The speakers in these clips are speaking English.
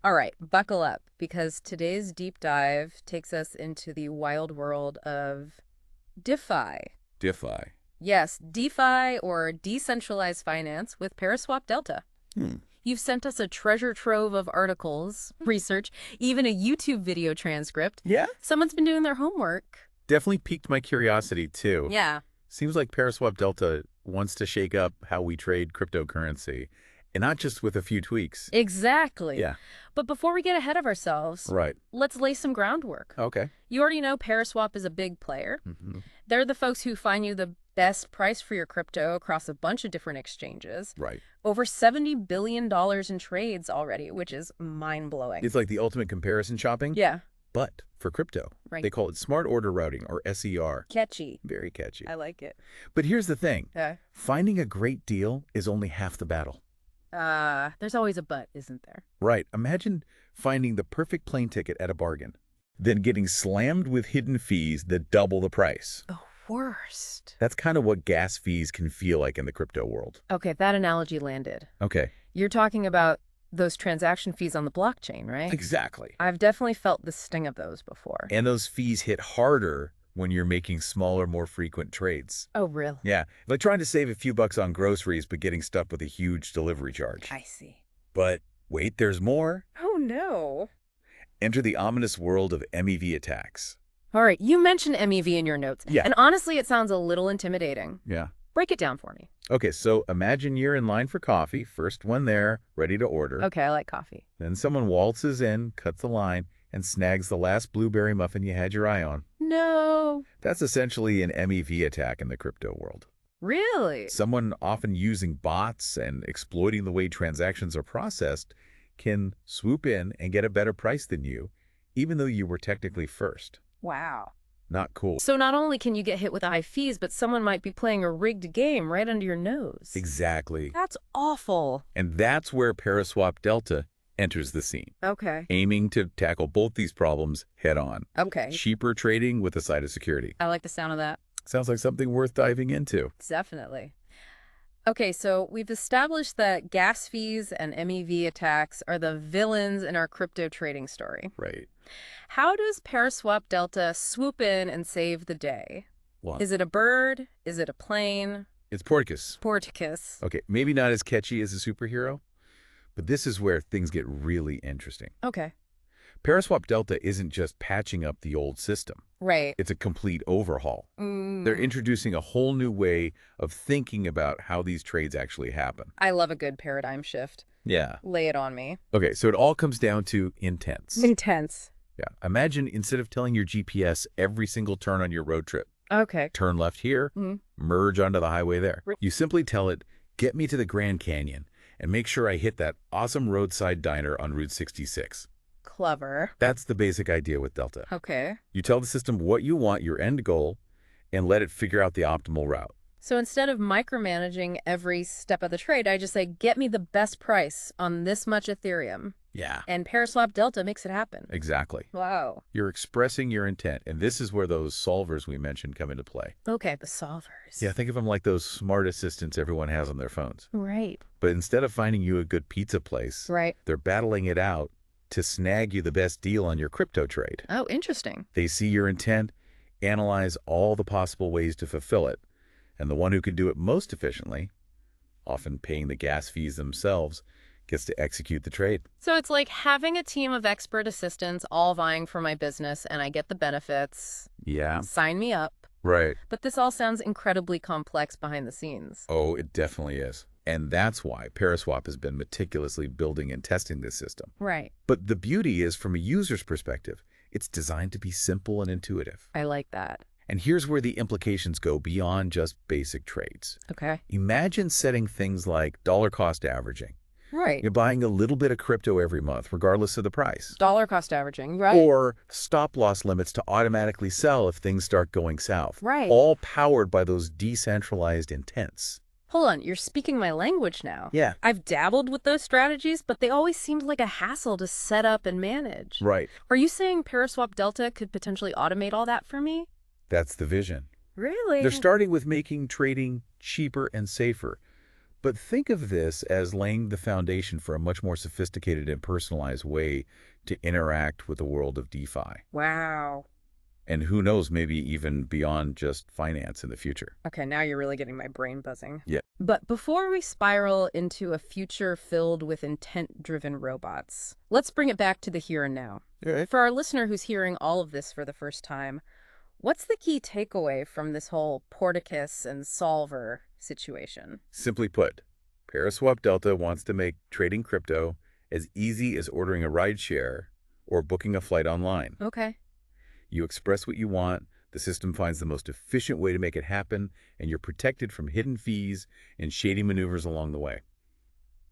All right, buckle up because today's deep dive takes us into the wild world of DeFi. DeFi. Yes, DeFi or decentralized finance with Paraswap Delta. Hmm. You've sent us a treasure trove of articles, research, even a YouTube video transcript. Yeah? Someone's been doing their homework. Definitely piqued my curiosity, too. Yeah. Seems like Paraswap Delta wants to shake up how we trade cryptocurrency, and not just with a few tweaks. Exactly. Yeah, But before we get ahead of ourselves, right. let's lay some groundwork. Okay. You already know Paraswap is a big player. Hmm. They're the folks who find you the best price for your crypto across a bunch of different exchanges. Right. Over $70 billion in trades already, which is mind-blowing. It's like the ultimate comparison shopping, Yeah, but for crypto. right. They call it smart order routing, or SER. Catchy. Very catchy. I like it. But here's the thing. Yeah. Finding a great deal is only half the battle. There's always a but, isn't there? Right. Imagine finding the perfect plane ticket at a bargain, then getting slammed with hidden fees that double the price. The worst. That's kind of what gas fees can feel like in the crypto world. Okay, that analogy landed. Okay. You're talking about those transaction fees on the blockchain, right? Exactly. I've definitely felt the sting of those before. And those fees hit harder when you're making smaller, more frequent trades. Oh, really? Yeah, like trying to save a few bucks on groceries but getting stuck with a huge delivery charge. I see. But wait, there's more. Oh, no. Enter the ominous world of MEV attacks. All right, you mentioned MEV in your notes. Yeah. And honestly, it sounds a little intimidating. Yeah. Break it down for me. Okay, so imagine you're in line for coffee, first one there, ready to order. Okay, I like coffee. Then someone waltzes in, cuts the line, and snags the last blueberry muffin you had your eye on. No. That's essentially an MEV attack in the crypto world. Really? Someone often using bots and exploiting the way transactions are processed can swoop in and get a better price than you, even though you were technically first. Wow. Not cool. So not only can you get hit with high fees, but someone might be playing a rigged game right under your nose. Exactly. That's awful. And that's where Paraswap Delta enters the scene, Okay. aiming to tackle both these problems head on. Okay. Cheaper trading with a side of security. I like the sound of that. Sounds like something worth diving into. Definitely. Okay, so we've established that gas fees and MEV attacks are the villains in our crypto trading story. Right. How does Paraswap Delta swoop in and save the day? Well, Is it a bird? Is it a plane? it's Porticus. Porticus. Okay, maybe not as catchy as a superhero, but this is where things get really interesting. Okay. Paraswap Delta isn't just patching up the old system. Right. It's a complete overhaul. Mm. They're introducing a whole new way of thinking about how these trades actually happen. I love a good paradigm shift. Yeah. Lay it on me. Okay, so it all comes down to intents. Intense. Yeah. Imagine instead of telling your GPS every single turn on your road trip, Okay. turn left here, Mm. merge onto the highway there. Right. You simply tell it, get me to the Grand Canyon and make sure I hit that awesome roadside diner on Route 66. Clever. That's the basic idea with Delta. Okay. You tell the system what you want, your end goal, and let it figure out the optimal route. So instead of micromanaging every step of the trade, I just say, get me the best price on this much Ethereum. Yeah, And Paraswap Delta makes it happen. exactly. Wow. You're expressing your intent, and this is where those solvers we mentioned come into play. Okay, the solvers. Yeah, think of them like those smart assistants everyone has on their phones. Right. But instead of finding you a good pizza place, Right. they're battling it out to snag you the best deal on your crypto trade. Oh, interesting. They see your intent, analyze all the possible ways to fulfill it, and the one who can do it most efficiently, often paying the gas fees themselves, gets to execute the trade. So it's like having a team of expert assistants all vying for my business and I get the benefits. Yeah, Sign me up. right. But this all sounds incredibly complex behind the scenes. Oh, it definitely is. And that's why Paraswap has been meticulously building and testing this system. Right. But the beauty is, from a user's perspective, it's designed to be simple and intuitive. I like that. And here's where the implications go beyond just basic trades. Okay. Imagine setting things like dollar cost averaging. Right. You're buying a little bit of crypto every month, regardless of the price. Dollar cost averaging. Right. Or stop loss limits to automatically sell if things start going south. Right. All powered by those decentralized intents. Hold on, you're speaking my language now. Yeah. I've dabbled with those strategies, but they always seemed like a hassle to set up and manage. Right. Are you saying Paraswap Delta could potentially automate all that for me? That's the vision. Really? They're starting with making trading cheaper and safer, But think of this as laying the foundation for a much more sophisticated and personalized way to interact with the world of DeFi. Wow. And who knows, maybe even beyond just finance in the future. Okay, now you're really getting my brain buzzing. Yeah. But before we spiral into a future filled with intent-driven robots, let's bring it back to the here and now. All right. For our listener who's hearing all of this for the first time, what's the key takeaway from this whole Porticus and Solver situation? Simply put, Paraswap Delta wants to make trading crypto as easy as ordering a rideshare or booking a flight online. Okay. You express what you want, the system finds the most efficient way to make it happen, and you're protected from hidden fees and shady maneuvers along the way.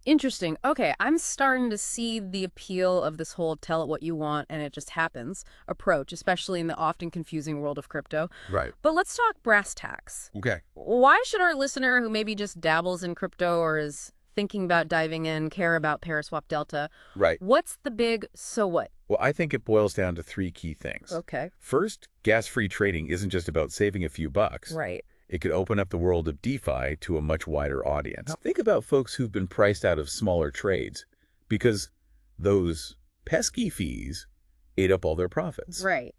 Interesting. Okay, I'm starting to see the appeal of this whole tell it what you want and it just happens approach, especially in the often confusing world of crypto. Right. But let's talk brass tacks. Okay. Why should our listener who maybe just dabbles in crypto or is thinking about diving in care about Paraswap Delta? Right. What's the big so what? Well, I think it boils down to three key things. Okay. First, gas-free trading isn't just about saving a few bucks. Right. It could open up the world of DeFi to a much wider audience. Think about folks who've been priced out of smaller trades because those pesky fees ate up all their profits. Right.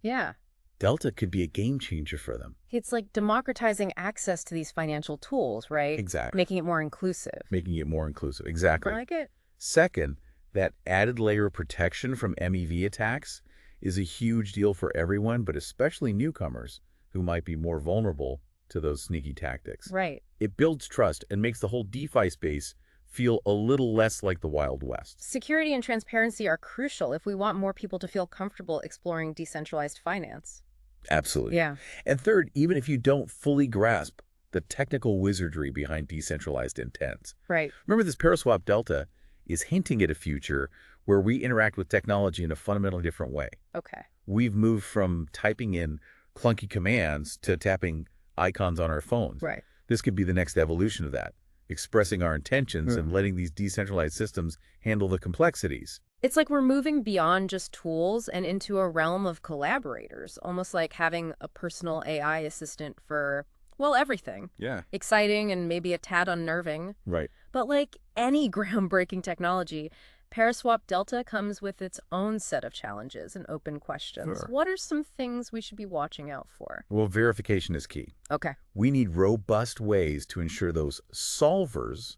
Yeah. Delta could be a game changer for them. It's like democratizing access to these financial tools, right? Exactly. Making it more inclusive. Making it more inclusive. Exactly. I like it. Second, that added layer of protection from MEV attacks is a huge deal for everyone, but especially newcomers who might be more vulnerable to those sneaky tactics. Right. It builds trust and makes the whole DeFi space feel a little less like the Wild West. Security and transparency are crucial if we want more people to feel comfortable exploring decentralized finance. Absolutely. Yeah. And third, even if you don't fully grasp the technical wizardry behind decentralized intents, Right. remember this Paraswap Delta is hinting at a future where we interact with technology in a fundamentally different way. Okay. We've moved from typing in clunky commands to tapping icons on our phones. Right. This could be the next evolution of that, expressing our intentions and letting these decentralized systems handle the complexities. It's like we're moving beyond just tools and into a realm of collaborators, almost like having a personal AI assistant for, well, everything. Yeah. Exciting and maybe a tad unnerving. Right. But like any groundbreaking technology, Paraswap Delta comes with its own set of challenges and open questions. Sure. What are some things we should be watching out for? Well, verification is key. Okay. We need robust ways to ensure those solvers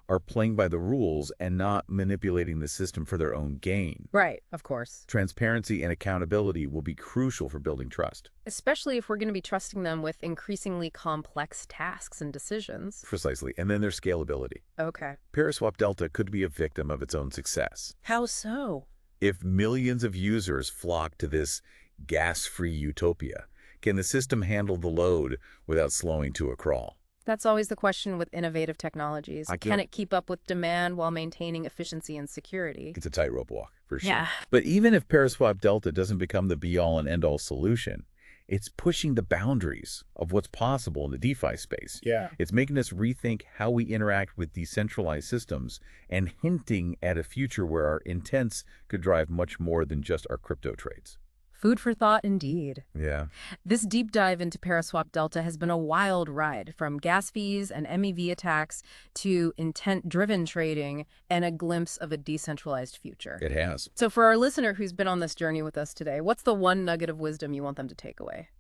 are playing by the rules and not manipulating the system for their own gain. Right, of course. Transparency and accountability will be crucial for building trust. Especially if we're going to be trusting them with increasingly complex tasks and decisions. Precisely. And then there's scalability. Okay. Paraswap Delta could be a victim of its own success. How so? If millions of users flock to this gas-free utopia, can the system handle the load without slowing to a crawl? That's always the question with innovative technologies. Can it keep up with demand while maintaining efficiency and security? It's a tightrope walk, for sure. Yeah. But even if Paraswap Delta doesn't become the be-all and end-all solution, it's pushing the boundaries of what's possible in the DeFi space. Yeah. It's making us rethink how we interact with decentralized systems and hinting at a future where our intents could drive much more than just our crypto trades. Food for thought indeed. Yeah. This deep dive into Paraswap Delta has been a wild ride, from gas fees and MEV attacks to intent-driven trading and a glimpse of a decentralized future. It has. So for our listener who's been on this journey with us today, what's the one nugget of wisdom you want them to take away?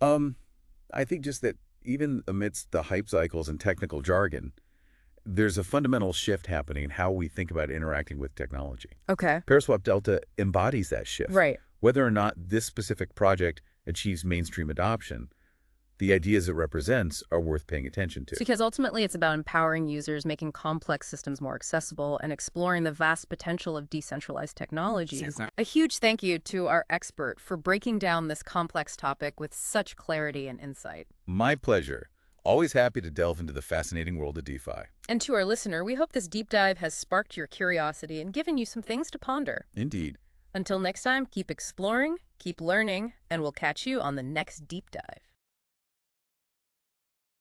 I think just that even amidst the hype cycles and technical jargon, there's a fundamental shift happening in how we think about interacting with technology. Okay. Paraswap Delta embodies that shift. Right. Whether or not this specific project achieves mainstream adoption, the ideas it represents are worth paying attention to. Because ultimately it's about empowering users, making complex systems more accessible, and exploring the vast potential of decentralized technologies. A huge thank you to our expert for breaking down this complex topic with such clarity and insight. My pleasure. Always happy to delve into the fascinating world of DeFi. And to our listener, we hope this deep dive has sparked your curiosity and given you some things to ponder. Indeed. Until next time, keep exploring, keep learning, and we'll catch you on the next deep dive.